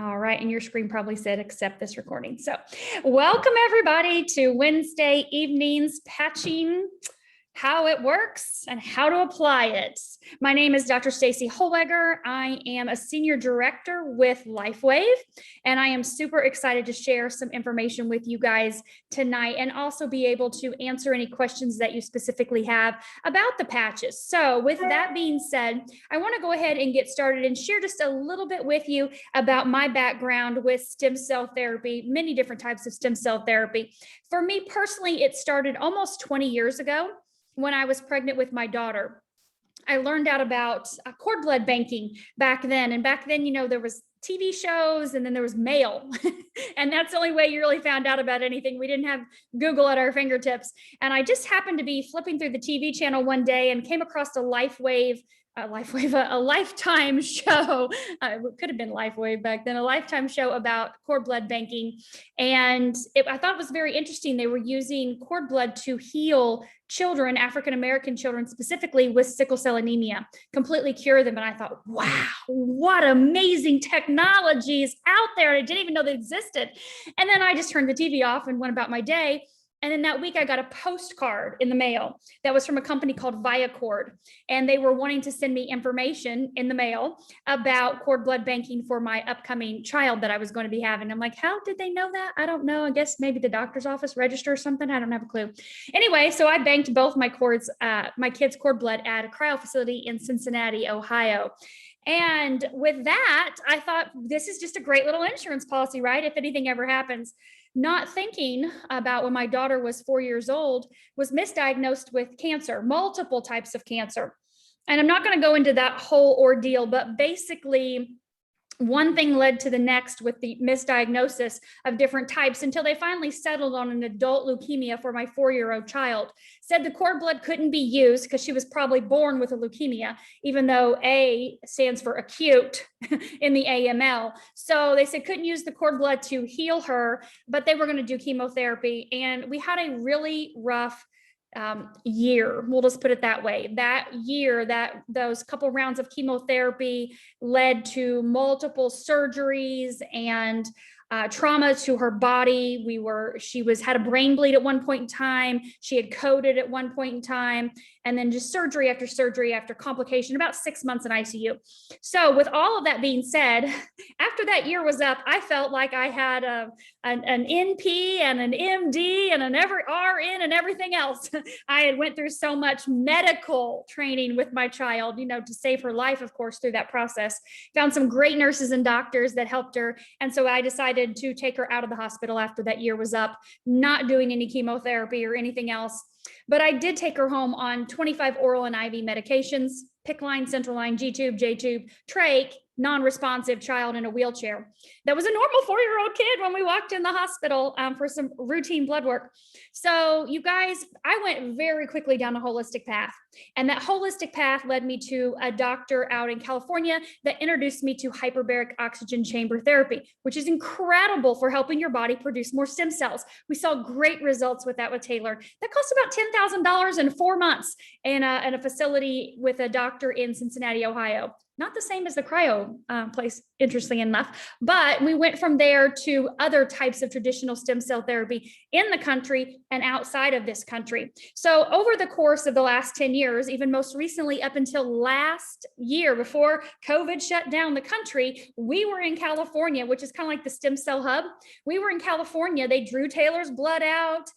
All right, and your screen probably said accept this recording. So welcome everybody to Wednesday evenings patching, how it works and how to apply it. My name is Dr. Stacy Holweger. I am a senior director with Lifewave, and I am super excited to share some information with you guys tonight and also be able to answer any questions that you specifically have about the patches. So with that being said, I want to go ahead and get started and share just a little bit with you about my background with stem cell therapy, many different types of stem cell therapy. For me personally, it started almost 20 years ago. When I was pregnant with my daughter, I learned out about cord blood banking back then. And back then, you know, there was TV shows and then there was mail. And that's the only way you really found out about anything. We didn't have Google at our fingertips. And I just happened to be flipping through the TV channel one day and came across a Lifetime show. It could have been Lifewave back then, a Lifetime show about cord blood banking. And I thought it was very interesting. They were using cord blood to heal children, African-American children specifically, with sickle cell anemia, completely cure them. And I thought, wow, what amazing technologies out there. I didn't even know they existed. And then I just turned the TV off and went about my day. And then that week I got a postcard in the mail that was from a company called ViaCord. And they were wanting to send me information in the mail about cord blood banking for my upcoming child that I was going to be having. I'm like, how did they know that? I don't know. I guess maybe the doctor's office register or something. I don't have a clue. Anyway, so I banked both my kids' cord blood at a cryo facility in Cincinnati, Ohio. And with that, I thought this is just a great little insurance policy, right? If anything ever happens. Not thinking about when my daughter was 4 years old, was misdiagnosed with cancer, multiple types of cancer. And I'm not going to go into that whole ordeal, but basically one thing led to the next with the misdiagnosis of different types until they finally settled on an adult leukemia for my 4-year-old child. Said the cord blood couldn't be used because she was probably born with a leukemia, even though A stands for acute in the AML. So they said couldn't use the cord blood to heal her, but they were going to do chemotherapy. And we had a really rough year. We'll just put it that way. That year, those couple rounds of chemotherapy led to multiple surgeries and trauma to her body. She had a brain bleed at one point in time. She had coded at one point in time, and then just surgery after complication, about 6 months in ICU. So with all of that being said, after that year was up, I felt like I had an NP and an MD and an RN and everything else. I had went through so much medical training with my child, you know, to save her life, of course, through that process. Found some great nurses and doctors that helped her. And so I decided to take her out of the hospital after that year was up, not doing any chemotherapy or anything else. But I did take her home on 25 oral and IV medications, PICC line, central line, G-tube, J-tube, trach, non-responsive child in a wheelchair. That was a normal 4-year-old kid when we walked in the hospital for some routine blood work. So you guys, I went very quickly down a holistic path. And that holistic path led me to a doctor out in California that introduced me to hyperbaric oxygen chamber therapy, which is incredible for helping your body produce more stem cells. We saw great results with that with Taylor. That cost about $10,000 in 4 months in a facility with a doctor in Cincinnati, Ohio. Not the same as the cryo place, interestingly enough, but we went from there to other types of traditional stem cell therapy in the country and outside of this country. So over the course of the last 10 years, even most recently up until last year, before COVID shut down the country, we were in California, which is kind of like the stem cell hub. We were in California. They drew Taylor's blood out,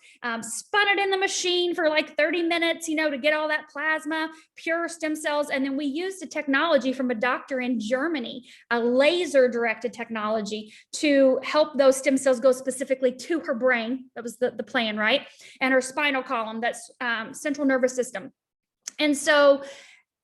spun it in the machine for like 30 minutes, you know, to get all that plasma, pure stem cells. And then we used a technology from a doctor in Germany, a laser directed technology to help those stem cells go specifically to her brain. That was the plan, right? And her spinal column, that's central nervous system. And so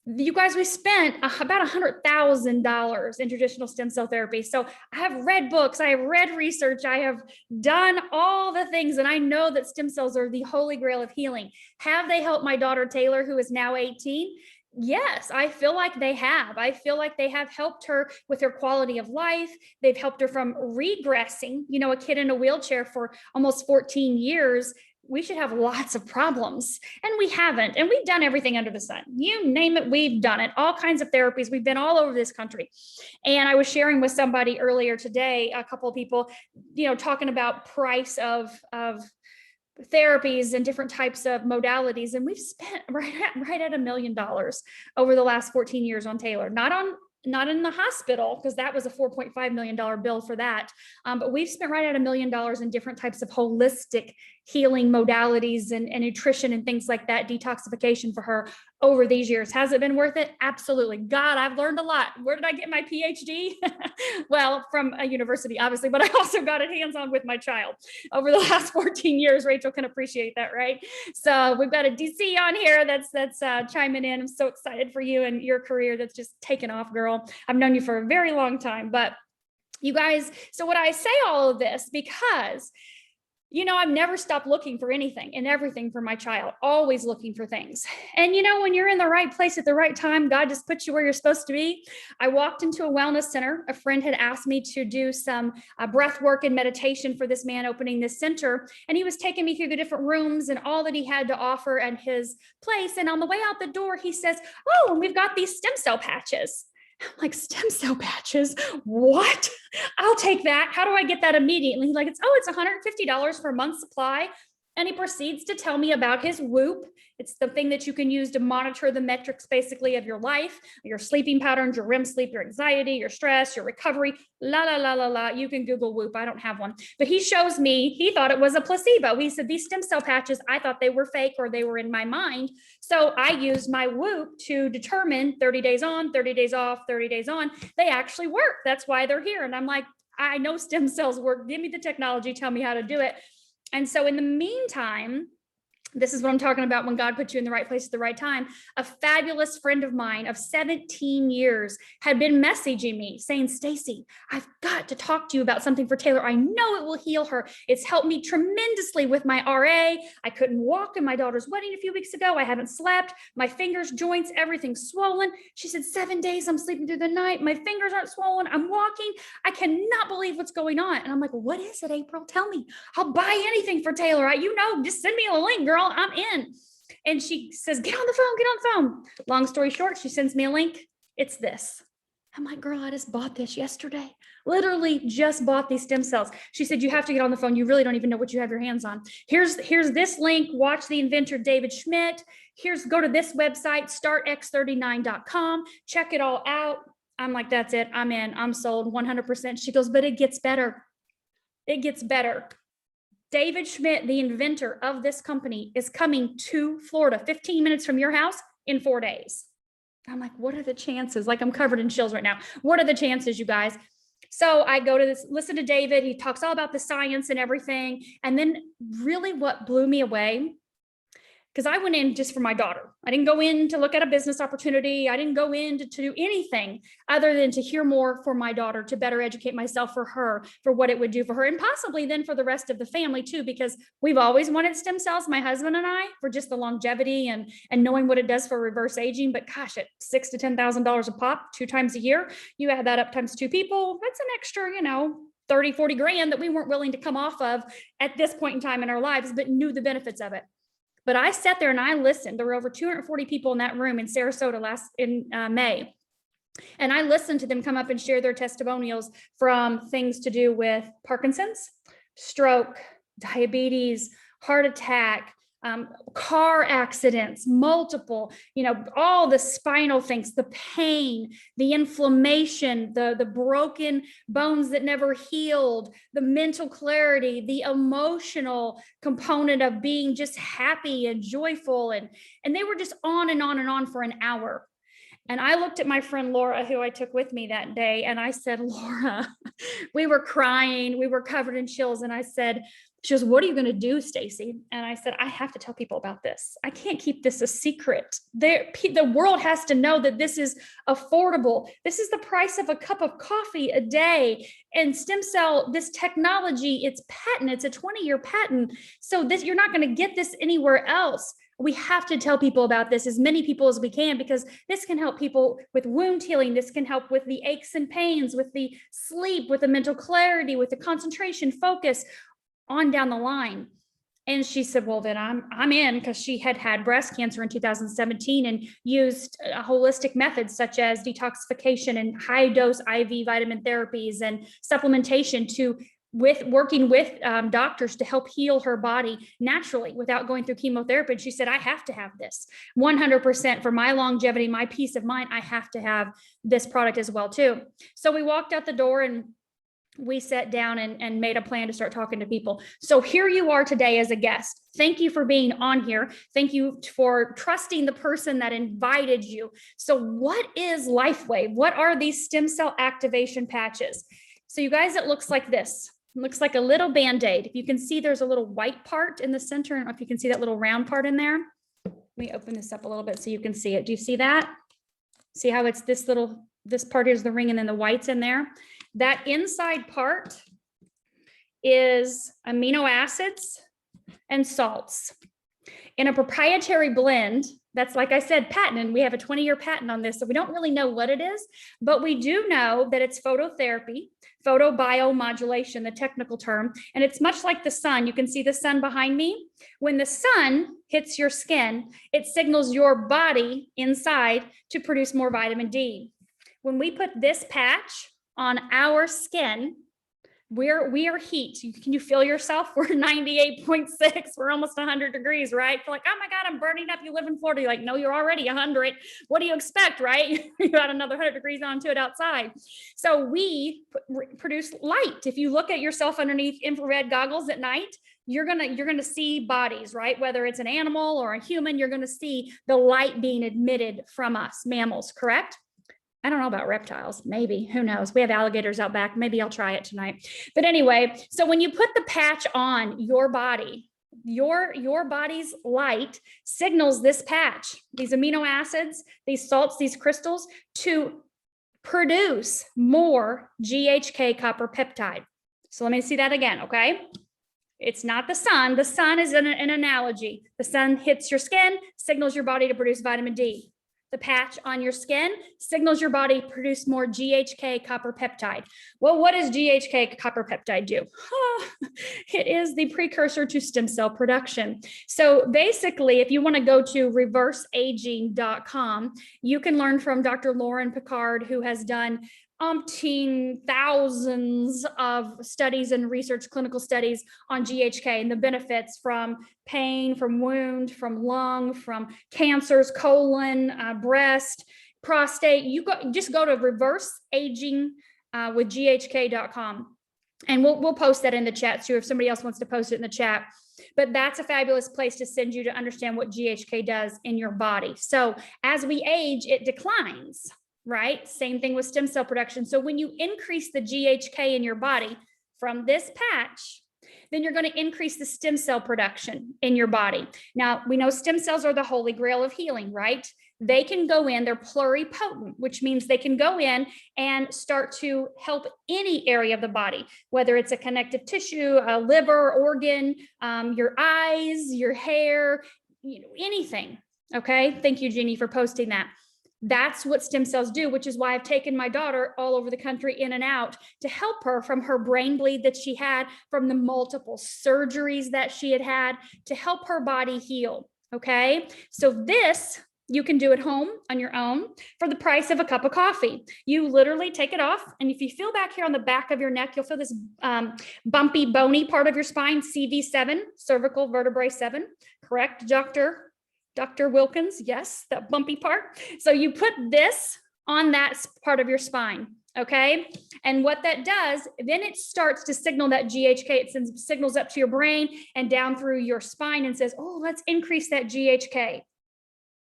you guys, we spent about $100,000 in traditional stem cell therapy. So I have read books, I have read research, I have done all the things, and I know that stem cells are the holy grail of healing. Have they helped my daughter Taylor, who is now 18? Yes, I feel like they have. I feel like they have helped her with her quality of life. They've helped her from regressing, you know, a kid in a wheelchair for almost 14 years we should have lots of problems. And we haven't. And we've done everything under the sun. You name it, we've done it. All kinds of therapies. We've been all over this country. And I was sharing with somebody earlier today, a couple of people, talking about price of therapies and different types of modalities. And we've spent right at $1 million over the last 14 years on Taylor, not in the hospital, because that was a $4.5 million bill for that. But we've spent right at $1 million in different types of holistic healing modalities and nutrition and things like that, detoxification for her over these years. Has it been worth it? Absolutely. God, I've learned a lot. Where did I get my PhD? Well, from a university, obviously, but I also got it hands-on with my child over the last 14 years. Rachel can appreciate that, right? So we've got a DC on here that's chiming in. I'm so excited for you and your career that's just taken off, girl. I've known you for a very long time, but you guys, so what I say all of this because I've never stopped looking for anything and everything for my child, always looking for things. And when you're in the right place at the right time, God just puts you where you're supposed to be. I walked into a wellness center. A friend had asked me to do some breath work and meditation for this man opening this center. And he was taking me through the different rooms and all that he had to offer at his place. And on the way out the door, he says, "Oh, and we've got these stem cell patches." I'm like, "Stem cell patches? What? I'll take that. How do I get that immediately?" He's like, it's $150 for a month's supply. And he proceeds to tell me about his Whoop. It's the thing that you can use to monitor the metrics basically of your life, your sleeping patterns, your REM sleep, your anxiety, your stress, your recovery, la, la, la, la, la. You can Google Whoop. I don't have one. But he shows me, he thought it was a placebo. He said, these stem cell patches, I thought they were fake or they were in my mind. So I used my Whoop to determine 30 days on, 30 days off, 30 days on. They actually work. That's why they're here. And I'm like, I know stem cells work. Give me the technology. Tell me how to do it. And so in the meantime, this is what I'm talking about when God puts you in the right place at the right time. A fabulous friend of mine of 17 years had been messaging me saying, "Stacy, I've got to talk to you about something for Taylor. I know it will heal her. It's helped me tremendously with my RA. I couldn't walk in my daughter's wedding a few weeks ago. I haven't slept. My fingers, joints, everything's swollen." She said, 7 days I'm sleeping through the night. My fingers aren't swollen. I'm walking. I cannot believe what's going on. And I'm like, "What is it, April? Tell me. I'll buy anything for Taylor. Just send me a link, girl. I'm in." And she says, get on the phone. Long story short, she sends me a link. It's this. I'm like, "Girl, I just bought this yesterday. Literally just bought these stem cells." She said, "You have to get on the phone. You really don't even know what you have your hands on. Here's this link. Watch the inventor, David Schmidt. Go to this website, startx39.com. Check it all out." I'm like, "That's it. I'm in. I'm sold 100%. She goes, "But it gets better. It gets better. David Schmidt, the inventor of this company, is coming to Florida, 15 minutes from your house in 4 days." I'm like, "What are the chances?" Like, I'm covered in chills right now. What are the chances, you guys? So I go to listen to David. He talks all about the science and everything. And then really what blew me away, because I went in just for my daughter. I didn't go in to look at a business opportunity. I didn't go in to do anything other than to hear more for my daughter, to better educate myself for her, for what it would do for her, and possibly then for the rest of the family too, because we've always wanted stem cells, my husband and I, for just the longevity and knowing what it does for reverse aging. But gosh, at $6,000 to $10,000 a pop, 2 times a year, you add that up times 2 people, that's an extra, 30, 40 grand that we weren't willing to come off of at this point in time in our lives, but knew the benefits of it. But I sat there and I listened. There were over 240 people in that room in Sarasota in May. And I listened to them come up and share their testimonials from things to do with Parkinson's, stroke, diabetes, heart attack, car accidents, multiple, all the spinal things, the pain, the inflammation, the broken bones that never healed, the mental clarity, the emotional component of being just happy and joyful. And they were just on and on and on for an hour. And I looked at my friend Laura, who I took with me that day, and I said, "Laura," we were crying, we were covered in chills. And I said, she goes, "What are you going to do, Stacy?" And I said, "I have to tell people about this. I can't keep this a secret. The world has to know that this is affordable. This is the price of a cup of coffee a day. And stem cell, this technology, it's patent. It's a 20-year patent. So you're not going to get this anywhere else. We have to tell people about this, as many people as we can, because this can help people with wound healing. This can help with the aches and pains, with the sleep, with the mental clarity, with the concentration, focus, on down the line." And she said, well, then I'm in, because she had had breast cancer in 2017 and used holistic methods such as detoxification and high dose IV vitamin therapies and supplementation working with doctors to help heal her body naturally without going through chemotherapy. And she said, I have to have this 100% for my longevity, my peace of mind. I have to have this product as well too. So we walked out the door and we sat down and made a plan to start talking to people. So here you are today as a guest. Thank you for being on here. Thank you for trusting the person that invited you. So what is Lifewave? What are these stem cell activation patches? So you guys, it looks like this. It looks like a little Band-Aid. If you can see, there's a little white part in the center. I don't know if you can see that little round part in there. Let me open this up a little bit so you can see it. Do you see that? See how it's this part is the ring and then the white's in there? That inside part is amino acids and salts in a proprietary blend that's, like I said, patented. We have a 20-year patent on this, so we don't really know what it is, but we do know that it's phototherapy, photobiomodulation, the technical term, and it's much like the sun. You can see the sun behind me. When the sun hits your skin, it signals your body inside to produce more vitamin D. When we put this patch on our skin, we are heat. Can you feel yourself? We're 98.6. We're almost 100 degrees, right? You're like, oh my God, I'm burning up. You live in Florida. You're like, no, you're already 100. What do you expect, right? You got another 100 degrees onto it outside. So we produce light. If you look at yourself underneath infrared goggles at night, you're gonna see bodies, right? Whether it's an animal or a human, you're gonna see the light being emitted from us, mammals, correct? I don't know about reptiles, maybe, who knows? We have alligators out back. Maybe I'll try it tonight. But anyway, so when you put the patch on your body, your body's light signals this patch, these amino acids, these salts, these crystals, to produce more GHK copper peptide. So let me see that again, okay? It's not the sun. The sun is an analogy. The sun hits your skin, signals your body to produce vitamin D. The patch on your skin signals your body to produce more GHK copper peptide. Well, what does GHK copper peptide do? It is the precursor to stem cell production. So basically, if you want to go to reverseaging.com, you can learn from Dr. Lauren Picard, who has done thousands of studies and research, clinical studies on GHK and the benefits from pain, from wound, from lung, from cancers, colon, breast, prostate. You just go to reverseaging.com. And we'll post that in the chat too, if somebody else wants to post it in the chat. But that's a fabulous place to send you to understand what GHK does in your body. So as we age, it declines. Right? Same thing with stem cell production. So when you increase the GHK in your body from this patch, then you're going to increase the stem cell production in your body. Now, we know stem cells are the holy grail of healing, right? They can go in, they're pluripotent, which means they can go in and start to help any area of the body, whether it's a connective tissue, a liver, organ, your eyes, your hair, anything. Okay. Thank you, Jeannie, for posting that. That's what stem cells do, which is why I've taken my daughter all over the country in and out to help her from her brain bleed that she had, from the multiple surgeries that she had had, to help her body heal. Okay. So this you can do at home on your own for the price of a cup of coffee. You literally take it off. And if you feel back here on the back of your neck, you'll feel this bumpy, bony part of your spine, CV7, cervical vertebrae 7, correct, Dr. Wilkins? Yes, that bumpy part. So you put this on that part of your spine, okay? And what that does, then it starts to signal that GHK. It sends signals up to your brain and down through your spine and says, oh, let's increase that GHK.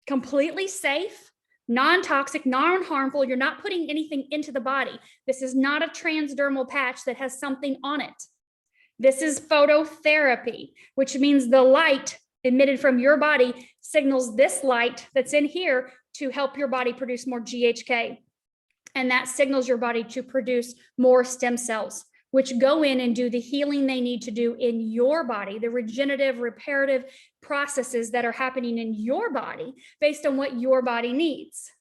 Completely safe, non-toxic, non-harmful. You're not putting anything into the body. This is not a transdermal patch that has something on it. This is phototherapy, which means the light emitted from your body signals this light that's in here to help your body produce more GHK. And that signals your body to produce more stem cells, which go in and do the healing they need to do in your body, the regenerative, reparative processes that are happening in your body based on what your body needs.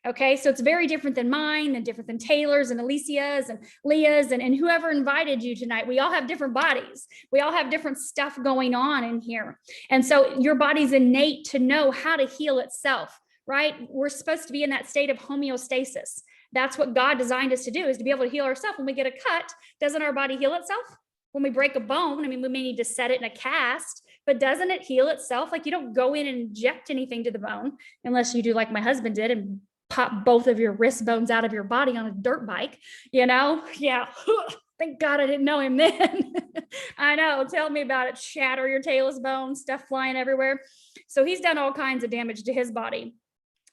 Okay, so it's very different than mine and different than Taylor's and Alicia's and Leah's and whoever invited you tonight. We all have different bodies. We all have different stuff going on in here. And so your body's innate to know how to heal itself, right? We're supposed to be in that state of homeostasis. That's what God designed us to do, is to be able to heal ourselves. When we get a cut, doesn't our body heal itself? When we break a bone, I mean, we may need to set it in a cast, but doesn't it heal itself? Like, you don't go in and inject anything to the bone unless you do like my husband did and pop both of your wrist bones out of your body on a dirt bike, Yeah. Thank God I didn't know him then. I know. Tell me about it. Shatter your talus bone, stuff flying everywhere. So he's done all kinds of damage to his body.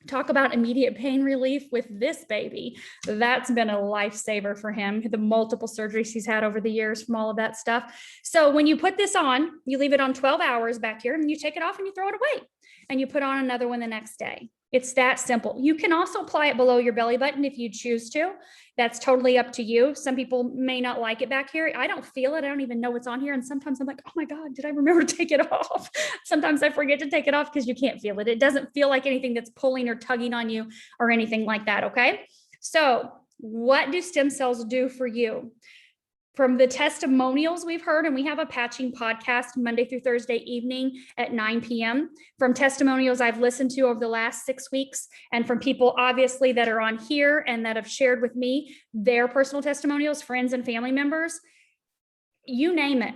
Talk about immediate pain relief with this baby. That's been a lifesaver for him, the multiple surgeries he's had over the years from all of that stuff. So when you put this on, you leave it on 12 hours back here, and you take it off and you throw it away, and you put on another one the next day. It's that simple. You can also apply it below your belly button if you choose to. That's totally up to you. Some people may not like it back here. I don't feel it. I don't even know what's on here. And sometimes I'm like, oh my God, did I remember to take it off? Sometimes I forget to take it off because you can't feel it. It doesn't feel like anything that's pulling or tugging on you or anything like that, okay? So what do stem cells do for you? From the testimonials we've heard, and we have a patching podcast Monday through Thursday evening at 9 p.m. From testimonials I've listened to over the last 6 weeks, and from people obviously that are on here and that have shared with me their personal testimonials, friends and family members, you name it.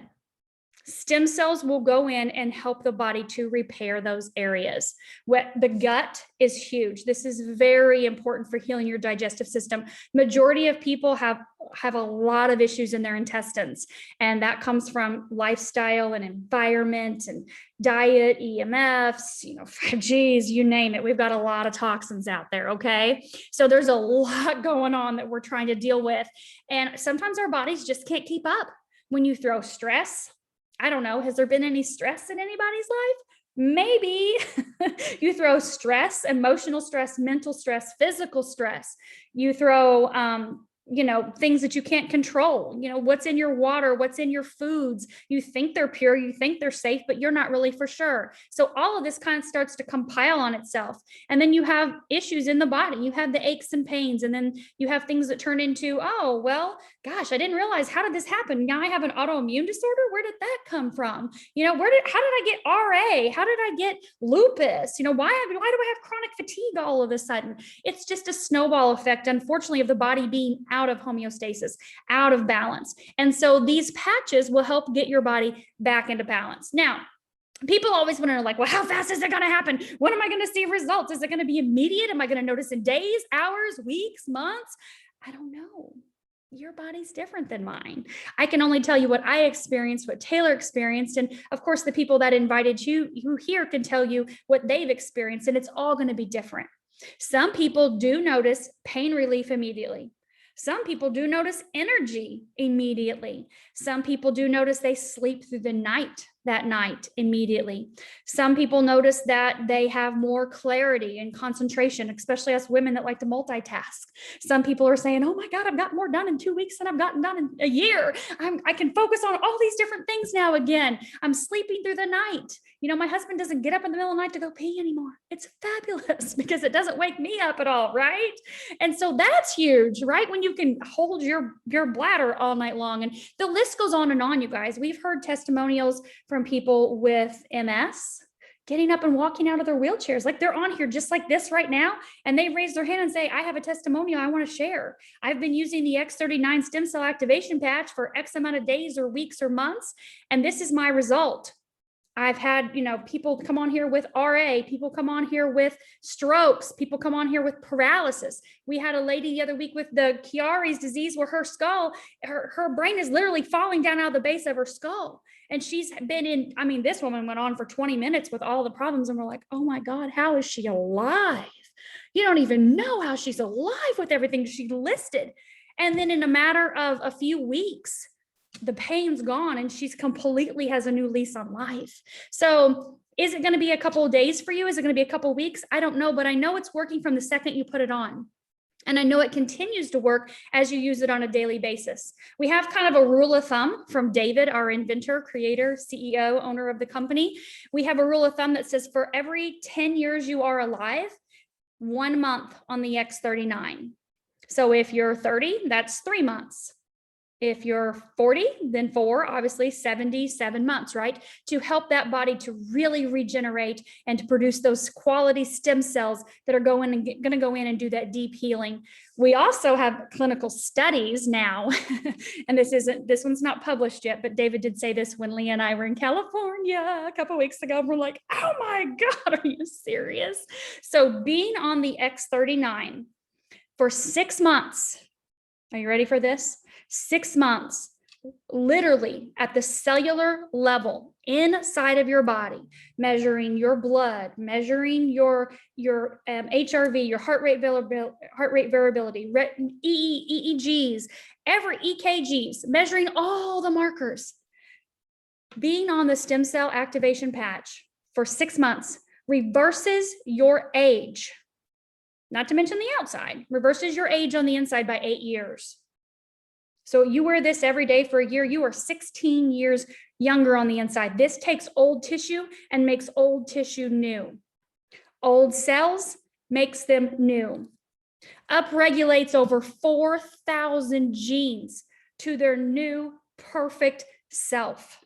Stem cells will go in and help the body to repair those areas. The gut is huge. This is very important for healing your digestive system. Majority of people have a lot of issues in their intestines, and that comes from lifestyle and environment and diet, EMFs, 5Gs, you name it. We've got a lot of toxins out there, okay? So there's a lot going on that we're trying to deal with, and sometimes our bodies just can't keep up. When you throw stress, I don't know, has there been any stress in anybody's life? Maybe. You throw stress, emotional stress, mental stress, physical stress. You throw, things that you can't control, what's in your water, what's in your foods. You think they're pure, you think they're safe, but you're not really for sure. So all of this kind of starts to compile on itself. And then you have issues in the body. You have the aches and pains, and then you have things that turn into, oh, well, gosh, I didn't realize, how did this happen? Now I have an autoimmune disorder. Where did that come from? How did I get RA? How did I get lupus? Why do I have chronic fatigue all of a sudden? It's just a snowball effect, unfortunately, of the body being out of homeostasis, out of balance. And so these patches will help get your body back into balance. Now, people always want to know, like, well, how fast is it going to happen? When am I going to see results? Is it going to be immediate? Am I going to notice in days, hours, weeks, months? I don't know. Your body's different than mine. I can only tell you what I experienced, what Taylor experienced. And of course, the people that invited you here can tell you what they've experienced, and it's all going to be different. Some people do notice pain relief immediately. Some people do notice energy immediately. Some people do notice they sleep through the night that night immediately. Some people notice that they have more clarity and concentration, especially us women that like to multitask. Some people are saying, oh my God, I've got more done in 2 weeks than I've gotten done in a year. I can focus on all these different things now again. I'm sleeping through the night. My husband doesn't get up in the middle of the night to go pee anymore. It's fabulous because it doesn't wake me up at all, right? And so that's huge, right? When you can hold your bladder all night long. And the list goes on and on, you guys. We've heard testimonials from people with MS getting up and walking out of their wheelchairs. Like, they're on here just like this right now, and they raise their hand and say, I have a testimonial I want to share. I've been using the X39 stem cell activation patch for X amount of days or weeks or months, and this is my result. I've had, people come on here with RA, people come on here with strokes, people come on here with paralysis. We had a lady the other week with the Chiari's disease where her skull, her brain is literally falling down out of the base of her skull. And she's been this woman went on for 20 minutes with all the problems, and we're like, oh my God, how is she alive? You don't even know how she's alive with everything she listed. And then in a matter of a few weeks, the pain's gone and she's completely has a new lease on life. So is it going to be a couple of days for you? Is it going to be a couple of weeks? I don't know, but I know it's working from the second you put it on. And I know it continues to work as you use it on a daily basis. We have kind of a rule of thumb from David, our inventor, creator, CEO, owner of the company. We have a rule of thumb that says for every 10 years you are alive, 1 month on the X39. So if you're 30, that's 3 months. If you're 40, then 4, obviously 77 months, right? To help that body to really regenerate and to produce those quality stem cells that are going to go in and do that deep healing. We also have clinical studies now, and this one's not published yet, but David did say this when Leah and I were in California a couple of weeks ago. We're like, oh my God, are you serious? So being on the X39 for 6 months, are you ready for this? 6 months, literally at the cellular level inside of your body, measuring your blood, measuring your HRV, your heart rate variability, EEGs, every EKGs, measuring all the markers. Being on the stem cell activation patch for 6 months reverses your age, not to mention the outside, reverses your age on the inside by 8 years. So you wear this every day for a year, you are 16 years younger on the inside. This takes old tissue and makes old tissue new. Old cells makes them new. Upregulates over 4,000 genes to their new perfect self.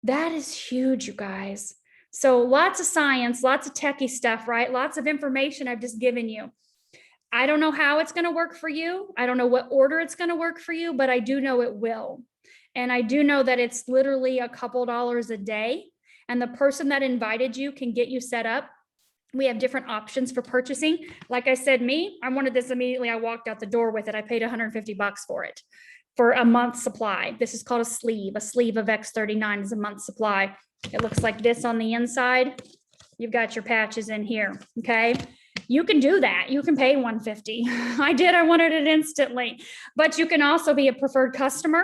That is huge, you guys. So lots of science, lots of techie stuff, right? Lots of information I've just given you. I don't know how it's going to work for you. I don't know what order it's going to work for you, but I do know it will. And I do know that it's literally a couple dollars a day. And the person that invited you can get you set up. We have different options for purchasing. Like I said, I wanted this immediately. I walked out the door with it. I paid $150 for it for a month's supply. This is called a sleeve. A sleeve of X39 is a month's supply. It looks like this on the inside. You've got your patches in here, okay? You can do that. You can pay $150. I did. I wanted it instantly. But you can also be a preferred customer,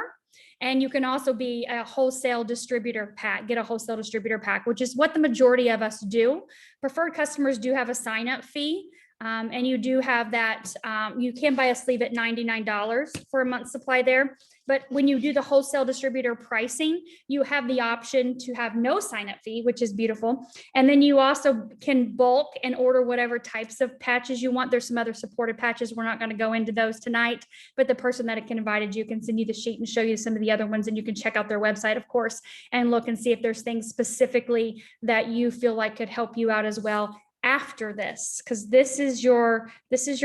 and you can also be a wholesale distributor pack, get a wholesale distributor pack, which is what the majority of us do. Preferred customers do have a sign-up fee. And you do have that, you can buy a sleeve at $99 for a month's supply there. But when you do the wholesale distributor pricing, you have the option to have no sign-up fee, which is beautiful. And then you also can bulk and order whatever types of patches you want. There's some other supported patches. We're not going to go into those tonight, but the person that invited you can send you the sheet and show you some of the other ones. And you can check out their website, of course, and look and see if there's things specifically that you feel like could help you out as well after this, because this is your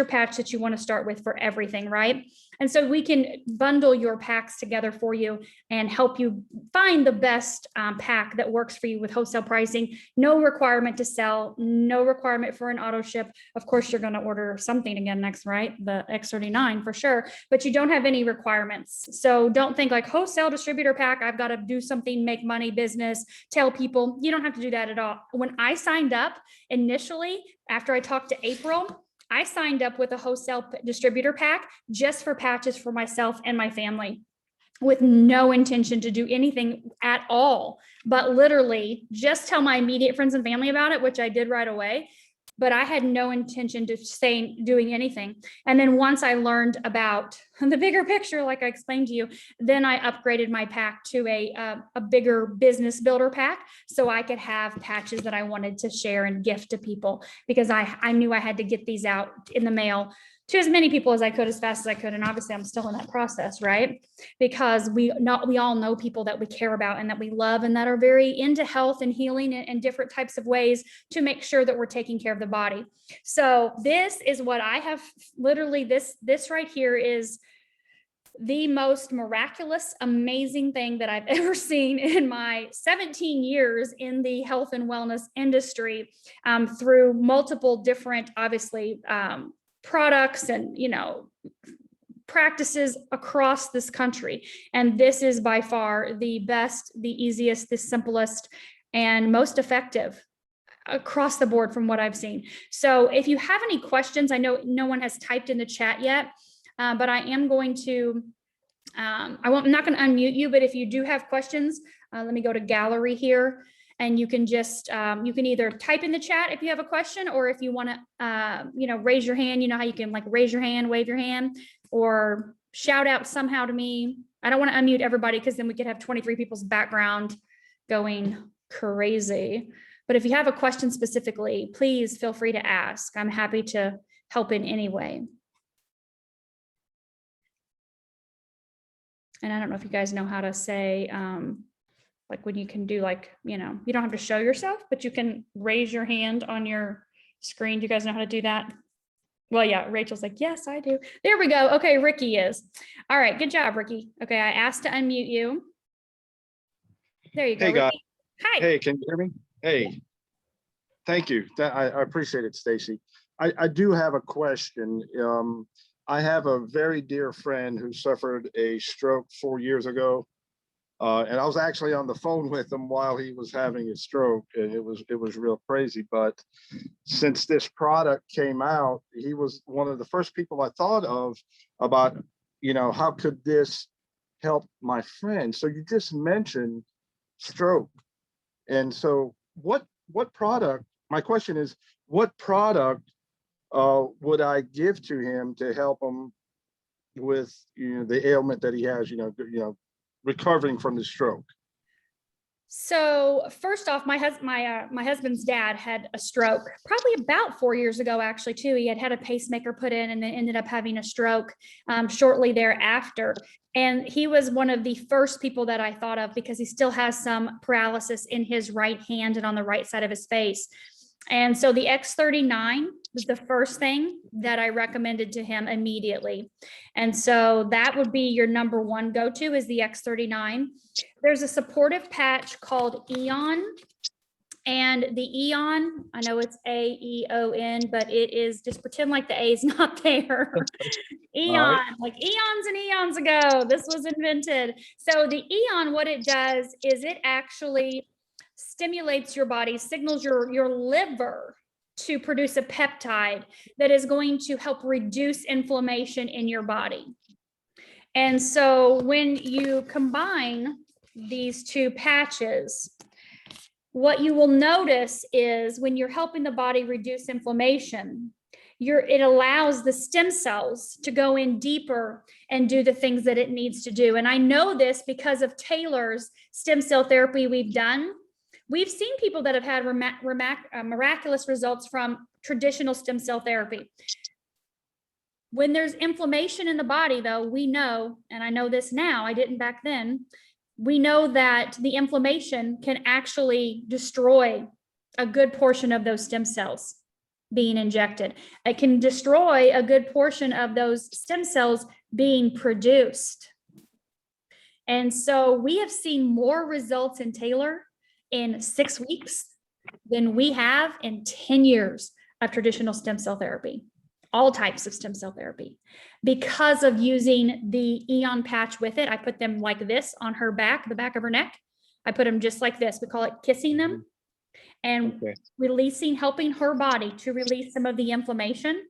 patch that you want to start with for everything, right? And so we can bundle your packs together for you and help you find the best pack that works for you with wholesale pricing. No requirement to sell, no requirement for an auto ship. Of course, you're going to order something again next, right? The X39 for sure, but you don't have any requirements. So don't think like wholesale distributor pack, I've got to do something, make money, business, tell people. You don't have to do that at all. When I signed up initially, after I talked to April, I signed up with a wholesale distributor pack just for patches for myself and my family, with no intention to do anything at all, but literally just tell my immediate friends and family about it, which I did right away. But I had no intention to doing anything. And then once I learned about the bigger picture, like I explained to you, then I upgraded my pack to a bigger business builder pack, so I could have patches that I wanted to share and gift to people, because I knew I had to get these out in the mail to as many people as I could, as fast as I could. And obviously I'm still in that process, right? Because we all know people that we care about and that we love and that are very into health and healing and different types of ways to make sure that we're taking care of the body. So this is what I have, literally this right here is the most miraculous, amazing thing that I've ever seen in my 17 years in the health and wellness industry, through multiple different, obviously, products and, practices across this country. And this is by far the best, the easiest, the simplest, and most effective across the board from what I've seen. So if you have any questions, I know no one has typed in the chat yet, but I am going to, I'm not going to unmute you, but if you do have questions, let me go to gallery here. And you can just, you can either type in the chat if you have a question, or if you want to, raise your hand. You know how you can like raise your hand, wave your hand, or shout out somehow to me. I don't want to unmute everybody, because then we could have 23 people's background going crazy. But if you have a question specifically, please feel free to ask. I'm happy to help in any way. And I don't know if you guys know how to say, like when you can do like, you know, you don't have to show yourself, but you can raise your hand on your screen. Do you guys know how to do that? Well, yeah, Rachel's like, yes, I do. There we go. Okay, Ricky is. All right, good job, Ricky. Okay, I asked to unmute you. There you go, Hey, Ricky. guys. Hi. Hey, can you hear me? Hey, thank you. I appreciate it, Stacy. I do have a question. I have a very dear friend who suffered a stroke 4 years ago. And I was actually on the phone with him while he was having his stroke, and it was real crazy. But since this product came out, he was one of the first people I thought of about, you know, how could this help my friend? So you just mentioned stroke, and so what product? My question is, what product would I give to him to help him with, you know, the ailment that he has? You know, recovering from the stroke. So first off, my husband's dad had a stroke probably about 4 years ago, actually, too. He had a pacemaker put in and then ended up having a stroke shortly thereafter. And he was one of the first people that I thought of because he still has some paralysis in his right hand and on the right side of his face. And so the X39 was the first thing that I recommended to him immediately. And so that would be your number one go-to is the X39. There's a supportive patch called Eon. And the Eon, I know it's A-E-O-N, but it is, just pretend like the A is not there. Eon, like eons and eons ago, this was invented. So the Eon, what it does is it actually stimulates your body, signals your liver to produce a peptide that is going to help reduce inflammation in your body. And so when you combine these two patches, what you will notice is when you're helping the body reduce inflammation, it allows the stem cells to go in deeper and do the things that it needs to do. And I know this because of Taylor's stem cell therapy we've done. We've seen people that have had miraculous results from traditional stem cell therapy. When there's inflammation in the body, though, we know, and I know this now, I didn't back then, we know that the inflammation can actually destroy a good portion of those stem cells being injected. It can destroy a good portion of those stem cells being produced. And so we have seen more results in Taylor in 6 weeks than we have in 10 years of traditional stem cell therapy, all types of stem cell therapy, because of using the Eon patch with it. I put them like this on her back, the back of her neck. I put them just like this. We call it kissing them, and releasing, helping her body to release some of the inflammation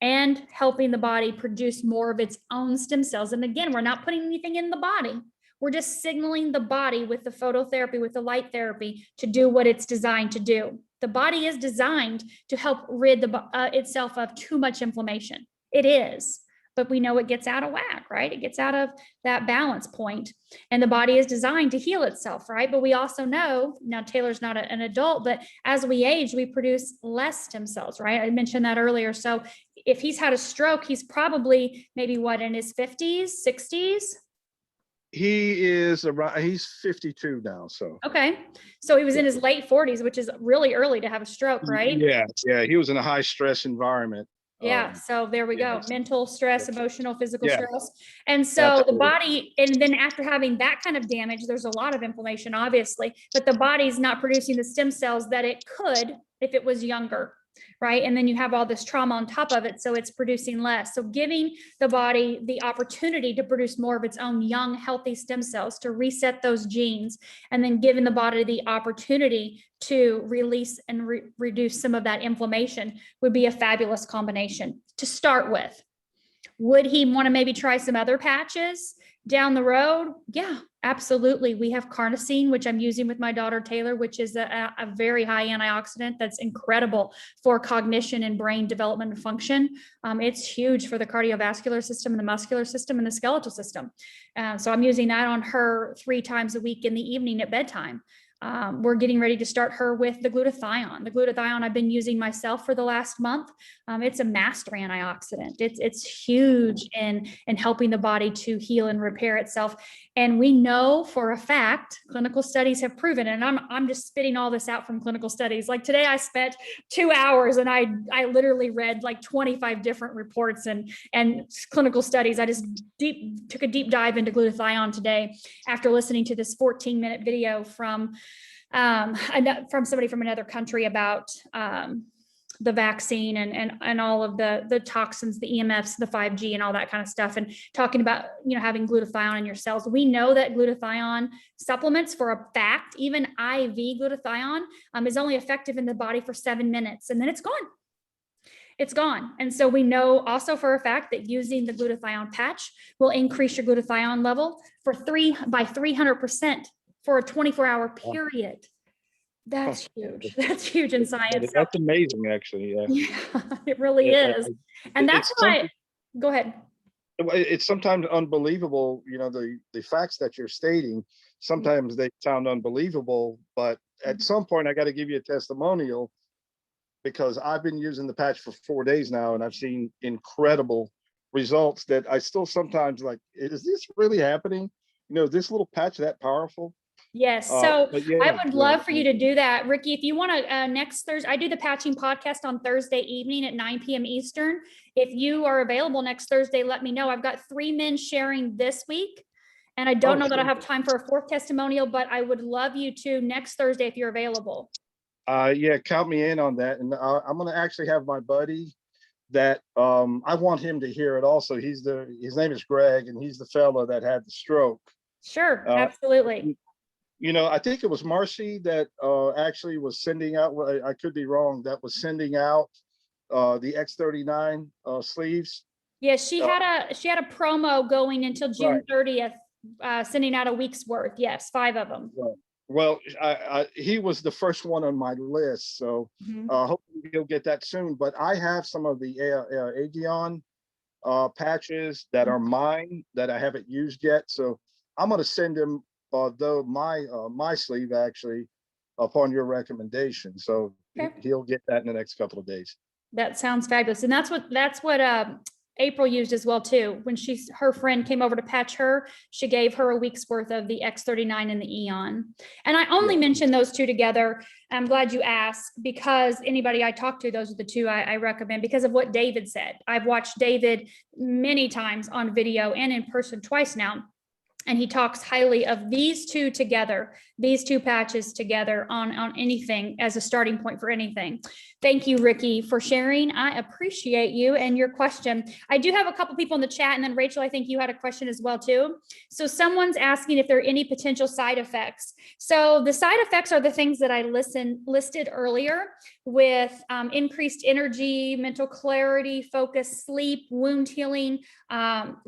and helping the body produce more of its own stem cells. And again, we're not putting anything in the body. We're just signaling the body with the phototherapy, with the light therapy, to do what it's designed to do. The body is designed to help rid itself of too much inflammation. It is, but we know it gets out of whack, right? It gets out of that balance point, and the body is designed to heal itself, right? But we also know, now Taylor's not an adult, but as we age, we produce less stem cells, right? I mentioned that earlier. So if he's had a stroke, he's probably maybe what, in his 50s, 60s? He is around, he's 52 now, so. Okay. So he was in his late 40s, which is really early to have a stroke, right? Yeah, he was in a high stress environment. Yeah, so there we go. Mental stress, emotional, physical stress. And so Absolutely. the body, and then after having that kind of damage, there's a lot of inflammation, obviously, but the body's not producing the stem cells that it could if it was younger, right? And then you have all this trauma on top of it, so it's producing less. So giving the body the opportunity to produce more of its own young, healthy stem cells to reset those genes, and then giving the body the opportunity to release and reduce some of that inflammation would be a fabulous combination to start with. Would he want to maybe try some other patches down the road? Yeah, absolutely. We have carnosine, which I'm using with my daughter Taylor, which is a very high antioxidant that's incredible for cognition and brain development and function. It's huge for the cardiovascular system and the muscular system and the skeletal system. So I'm using that on her 3 times a week in the evening at bedtime. We're getting ready to start her with the glutathione. The glutathione I've been using myself for the last month. It's a master antioxidant. It's huge in helping the body to heal and repair itself. And we know for a fact, clinical studies have proven, and I'm just spitting all this out from clinical studies. Like today I spent 2 hours and I literally read like 25 different reports and clinical studies. I just took a deep dive into glutathione today after listening to this 14-minute video from somebody from another country about the vaccine and all of the toxins, the EMFs, the 5G and all that kind of stuff, and talking about, having glutathione in your cells. We know that glutathione supplements, for a fact, even IV glutathione is only effective in the body for 7 minutes and then it's gone. It's gone. And so we know also for a fact that using the glutathione patch will increase your glutathione level by 300% for a 24-hour period. That's huge. That's huge in science. That's amazing, actually. Yeah, it really is. And that's why, go ahead. It's sometimes unbelievable, the facts that you're stating, sometimes they sound unbelievable, but at some point I got to give you a testimonial, because I've been using the patch for 4 days now and I've seen incredible results that I still sometimes like, is this really happening? This little patch that powerful? Yes. So I would love for you to do that. Ricky, if you want to, next Thursday, I do the patching podcast on Thursday evening at 9 p.m. Eastern. If you are available next Thursday, let me know. I've got 3 men sharing this week, and I don't know that I have time for a 4th testimonial, but I would love you to next Thursday if you're available. Yeah, count me in on that. And I'm going to actually have my buddy that I want him to hear it also. His name is Greg, and he's the fellow that had the stroke. Sure, absolutely. I think it was Marcy that actually was sending out, I could be wrong, that was sending out the X39 sleeves. Yes, she had a promo going until June 30th, sending out a week's worth. Yes, 5 of them. Right. Well, he was the first one on my list, so hopefully he'll get that soon. But I have some of the Aegon patches that are mine that I haven't used yet, so I'm going to send him my sleeve actually upon your recommendation. So he'll get that in the next couple of days. That sounds fabulous, and that's what April used as well too. When her friend came over to patch her, she gave her a week's worth of the X39 and the Eon. And I only mentioned those 2 together. I'm glad you asked, because anybody I talk to, those are the 2 I recommend because of what David said. I've watched David many times on video and in person twice now. And he talks highly of these 2 together, these 2 patches together on anything as a starting point for anything. Thank you, Ricky, for sharing. I appreciate you and your question. I do have a couple people in the chat, and then Rachel, I think you had a question as well too. So someone's asking if there are any potential side effects. So the side effects are the things that I listed earlier, with increased energy, mental clarity, focus, sleep, wound healing,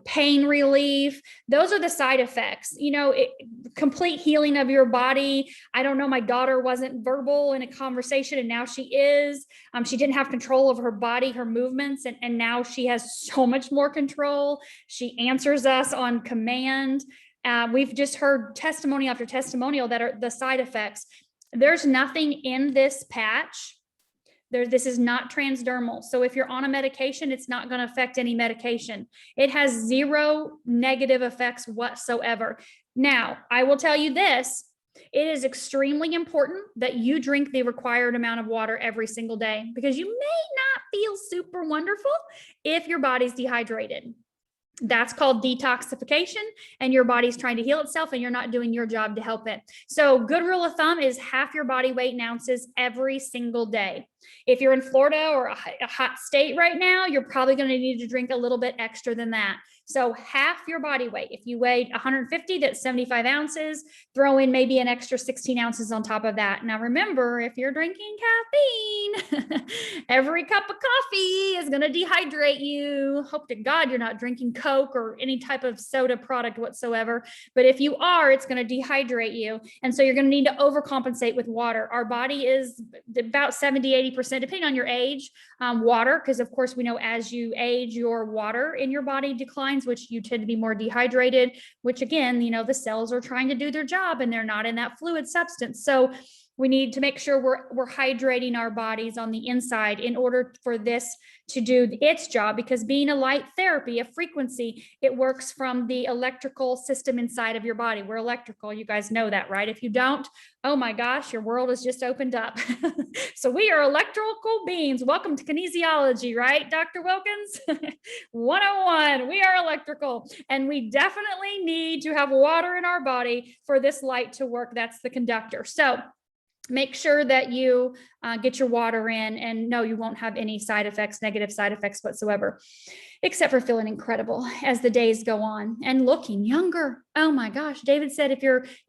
pain relief. Those are the side effects. Complete healing of your body. I don't know, my daughter wasn't verbal in a conversation and now she is. She didn't have control over her body, her movements, and now she has so much more control. She answers us on command. We've just heard testimony after testimonial that are the side effects. There's nothing in this patch. This is not transdermal. So if you're on a medication, it's not going to affect any medication. It has 0 negative effects whatsoever. Now, I will tell you this. It is extremely important that you drink the required amount of water every single day, because you may not feel super wonderful if your body's dehydrated. That's called detoxification, and your body's trying to heal itself and you're not doing your job to help it. So good rule of thumb is half your body weight in ounces every single day. If you're in Florida or a hot state right now, you're probably going to need to drink a little bit extra than that. So half your body weight. If you weighed 150, that's 75 ounces. Throw in maybe an extra 16 ounces on top of that. Now remember, if you're drinking caffeine, every cup of coffee is going to dehydrate you. Hope to God you're not drinking Coke or any type of soda product whatsoever. But if you are, it's going to dehydrate you. And so you're going to need to overcompensate with water. Our body is about 70, 90%, depending on your age, water, because of course we know as you age, your water in your body declines, which you tend to be more dehydrated, which again, the cells are trying to do their job and they're not in that fluid substance. So we need to make sure we're hydrating our bodies on the inside in order for this to do its job, because being a light therapy, a frequency, it works from the electrical system inside of your body. We're electrical. You guys know that, right? If you don't, oh my gosh, your world has just opened up. So we are electrical beings. Welcome to kinesiology, right, Dr. Wilkins? 101, we are electrical, and we definitely need to have water in our body for this light to work. That's the conductor. So make sure that you get your water in, and no, you won't have any side effects, negative side effects whatsoever, except for feeling incredible as the days go on and looking younger. Oh my gosh. David said,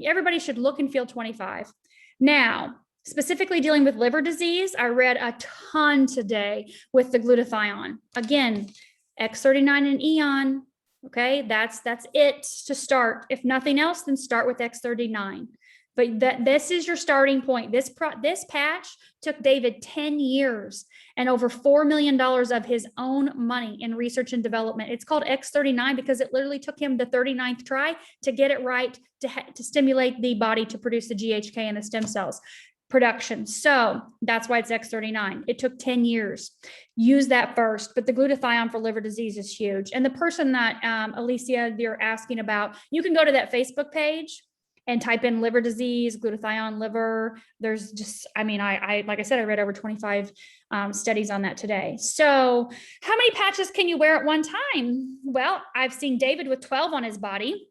everybody should look and feel 25. Now, specifically dealing with liver disease, I read a ton today with the glutathione. Again, X39 and Eon. Okay. That's it to start. If nothing else, then start with X39. But this is your starting point. This patch took David 10 years and over $4 million of his own money in research and development. It's called X39 because it literally took him the 39th try to get it right, to stimulate the body to produce the GHK and the stem cells production. So that's why it's X39. It took 10 years. Use that first, but the glutathione for liver disease is huge. And the person that, Alicia, you're asking about, you can go to that Facebook page and type in liver disease, glutathione liver. There's just, I like I said, I read over 25 studies on that today. So how many patches can you wear at one time? Well, I've seen David with 12 on his body.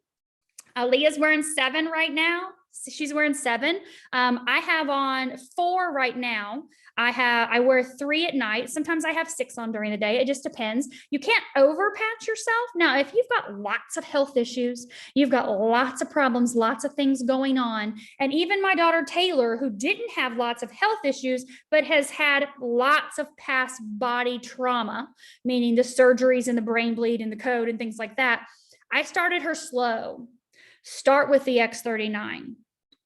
Aaliyah's wearing 7 right now. She's wearing 7. I have on 4 right now. I wear 3 at night. Sometimes I have 6 on during the day. It just depends. You can't overpatch yourself. Now, if you've got lots of health issues, you've got lots of problems, lots of things going on. And even my daughter Taylor, who didn't have lots of health issues, but has had lots of past body trauma, meaning the surgeries and the brain bleed and the code and things like that, I started her slow. Start with the X39.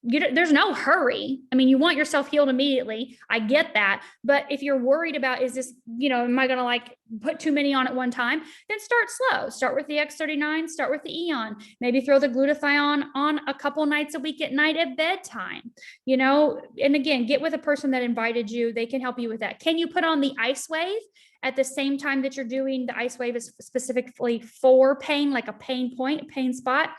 There's no hurry. You want yourself healed immediately. I get that. But if you're worried about, is this, am I going to put too many on at one time? Then start slow. Start with the X39, start with the Eon. Maybe throw the glutathione on a couple nights a week at night at bedtime, and again, get with a person that invited you. They can help you with that. Can you put on the ice wave at the same time that you're doing the ice wave? Is specifically for pain, like a pain point, a pain spot.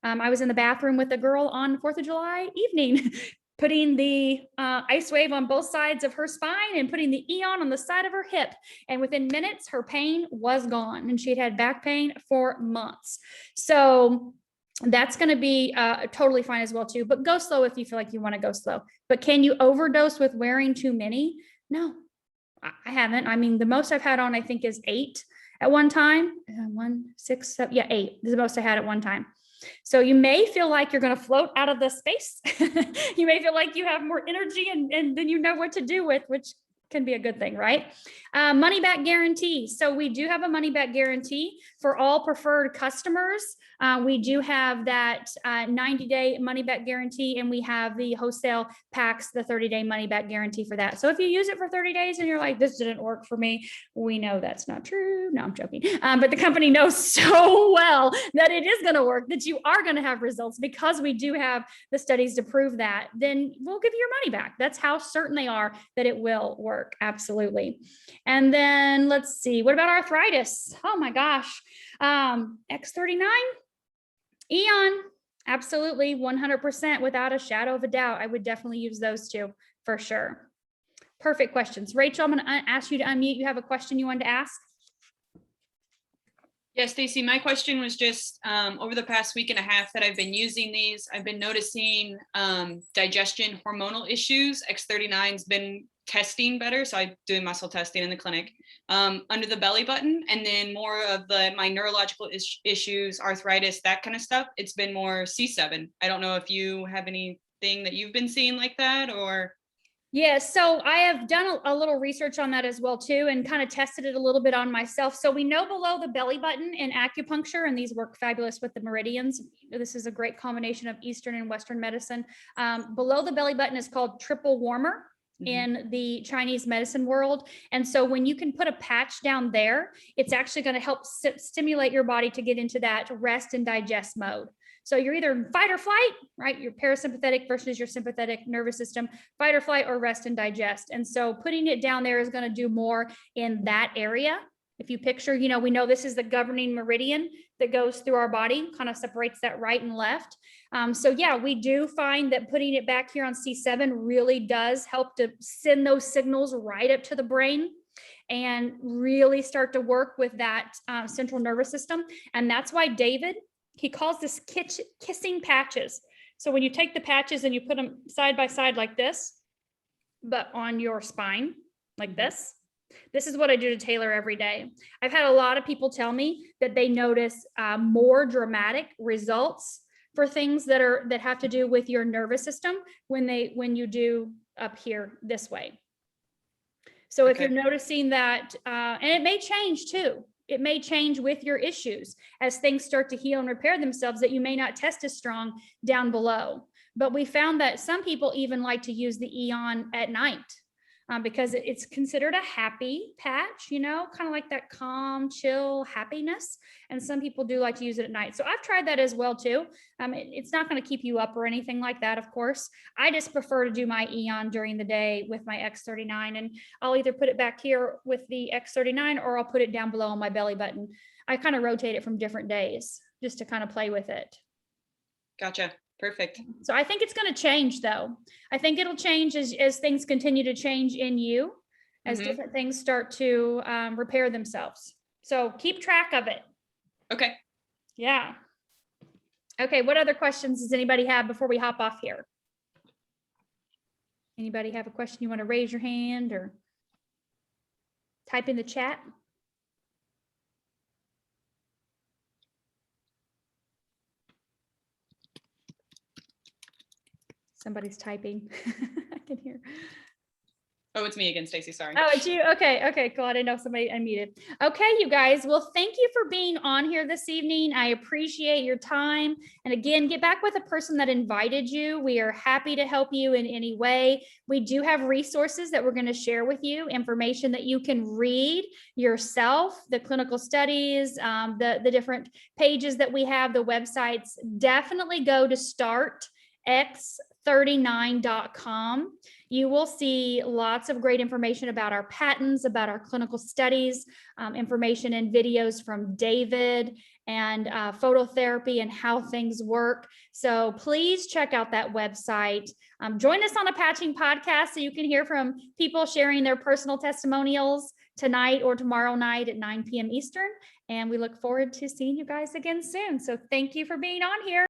I was in the bathroom with a girl on 4th of July evening, putting the ice wave on both sides of her spine and putting the Eon on the side of her hip. And within minutes, her pain was gone. And she'd had back pain for months. So that's going to be totally fine as well too. But go slow if you feel like you want to go slow. But can you overdose with wearing too many? No, I haven't. The most I've had on, I think, is 8 at one time. 1, 6, 7, 8 is the most I had at one time. So you may feel like you're going to float out of the space. You may feel like you have more energy and then you know what to do with, which can be a good thing, right? Money back guarantee. So we do have a money back guarantee for all preferred customers. We do have that 90-day money back guarantee, and we have the wholesale packs, the 30-day money back guarantee for that. So if you use it for 30 days and you're like, this didn't work for me, we know that's not true. No, I'm joking. But the company knows so well that it is going to work, that you are going to have results, because we do have the studies to prove that. Then we'll give you your money back. That's how certain they are that it will work. Absolutely. And then let's see, what about arthritis? Oh my gosh. X39, Eon, absolutely, 100%, without a shadow of a doubt. I would definitely use those two for sure. Perfect questions. Rachel, I'm going to ask you to unmute. You have a question you wanted to ask? Yes, Stacy, my question was just over the past week and a half that I've been using these, I've been noticing digestion hormonal issues. X39's been testing better. So I'm doing muscle testing in the clinic under the belly button, and then more of my neurological issues, arthritis, that kind of stuff. It's been more C7. I don't know if you have anything that you've been seeing like that, or. Yeah, so I have done a little research on that as well too, and kind of tested it a little bit on myself. So we know below the belly button in acupuncture, and these work fabulous with the meridians. This is a great combination of Eastern and Western medicine. Below the belly button is called triple warmer. in the Chinese medicine world. And so when you can put a patch down there, it's actually going to help stimulate your body to get into that rest and digest mode. So you're either in fight or flight, right? Your parasympathetic versus your sympathetic nervous system, fight or flight or rest and digest. And so putting it down there is going to do more in that area. If you picture, you know, we know this is the governing meridian that goes through our body, kind of separates that right and left. So yeah, we do find that putting it back here on C7 really does help to send those signals right up to the brain and really start to work with that central nervous system. And that's why David, he calls this kissing patches. So when you take the patches and you put them side by side like this, but on your spine like this, this is what I do to Taylor every day. I've had a lot of people tell me that they notice more dramatic results for things that have to do with your nervous system when you do up here this way. So if you're noticing that, and it may change too. It may change with your issues as things start to heal and repair themselves, that you may not test as strong down below. But we found that some people even like to use the Eon at night. Because it's considered a happy patch, you know, kind of like that calm, chill happiness. And some people do like to use it at night. So I've tried that as well too. It's not going to keep you up or anything like that, of course. I just prefer to do my Eon during the day with my X39, and I'll either put it back here with the X39 or I'll put it down below on my belly button. I kind of rotate it from different days just to kind of play with it. Gotcha. Perfect. So I think it's going to change though. I think it'll change as things continue to change in you, as different things start to repair themselves. So keep track of it. Okay. Yeah. Okay. What other questions does anybody have before we hop off here? Anybody have a question you want to raise your hand or type in the chat? Somebody's typing. I can hear. Oh, it's me again, Stacy. Sorry. Oh, it's you. Okay. Okay, cool. I didn't know if somebody unmuted. Okay, you guys. Well, thank you for being on here this evening. I appreciate your time. And again, get back with the person that invited you. We are happy to help you in any way. We do have resources that we're going to share with you, information that you can read yourself, the clinical studies, the different pages that we have, the websites. Definitely go to startx39.com. You will see lots of great information about our patents, about our clinical studies, information and videos from David, and phototherapy and how things work. So please check out that website. Join us on a patching podcast so you can hear from people sharing their personal testimonials tonight or tomorrow night at 9 p.m. Eastern. And we look forward to seeing you guys again soon. So thank you for being on here.